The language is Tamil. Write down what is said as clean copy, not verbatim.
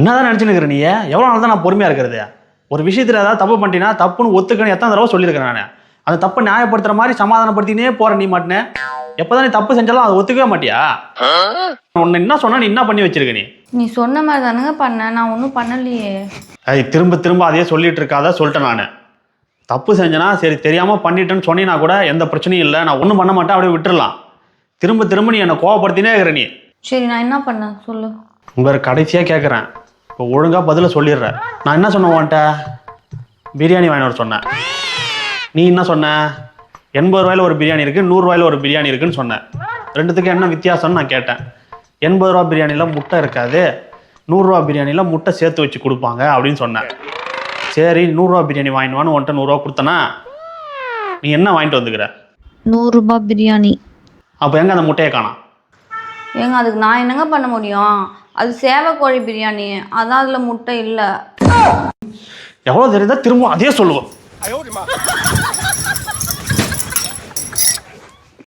என்னதான் நினச்சினுக்கிற நீ? எவ்வளோ நாள் தான் நான் பொறுமையாக இருக்கிறது? ஒரு விஷயத்தில் ஏதாவது தப்பு பண்ணிட்டீங்கன்னா தப்புன்னு ஒத்துக்கணும் எத்தனை தடவை சொல்லியிருக்கிறேன் நான். அந்த தப்பை நியாயப்படுத்துற மாதிரி சமாதானப்படுத்தினே போற நீ மாட்டேன். எப்போதான் நீ தப்பு செஞ்சாலும் அதை ஒத்துக்கவே மாட்டியா? உன்னை என்ன சொன்னா நீ என்ன பண்ணி வச்சிருக்க நீ? நீ சொன்ன மாதிரி தானுங்க பண்ணேன், நான் ஒன்றும் பண்ணலையே. திரும்ப திரும்ப அதையே சொல்லிட்டு இருக்காத சொல்லிட்டேன் நான். தப்பு செஞ்சேன்னா சரி தெரியாமல் பண்ணிட்டேன்னு சொன்னீங்கன்னா கூட எந்த பிரச்சனையும் இல்லை, நான் ஒன்றும் பண்ண மாட்டேன், அப்படியே விட்டுடலாம். திரும்ப திரும்ப நீ என்னை கோவப்படுத்தினே இருக்கிற நீ. சரி நான் என்ன பண்ணேன் சொல்லு. வேறு கடைசியாக கேட்குறேன், இப்போ ஒழுங்காக பதிலை சொல்லிடுறேன். நான் என்ன சொன்னேன் உன்ட்ட? பிரியாணி வாங்கிட்டு வர சொன்னேன். நீ என்ன சொன்ன? 80 ரூபாயில் ஒரு பிரியாணி இருக்குது, 100 ரூபாயில் ஒரு பிரியாணி இருக்குன்னு சொன்னேன். ரெண்டுத்துக்கு என்ன வித்தியாசம்னு நான் கேட்டேன். 80 ரூபா பிரியாணியில் முட்டை இருக்காது, 100 ரூபா பிரியாணியில் முட்டை சேர்த்து வச்சு கொடுப்பாங்க அப்படின்னு சொன்னேன். சரி 100 ரூபா பிரியாணி வாங்கிடுவான்னு உன்ட்ட 100 ரூபா கொடுத்தனா, நீ என்ன வாங்கிட்டு வந்துக்கிற? 100 ரூபாய் பிரியாணி. அப்போ எங்கே அந்த முட்டையை காணோம்? ஏங்க அதுக்கு நான் என்னங்க பண்ண முடியும்? அது சேவை கோழி பிரியாணி, அதான் அதில் முட்டை இல்லை. எவ்வளோ தெரியுதா திரும்ப அதே சொல்லுவோம்.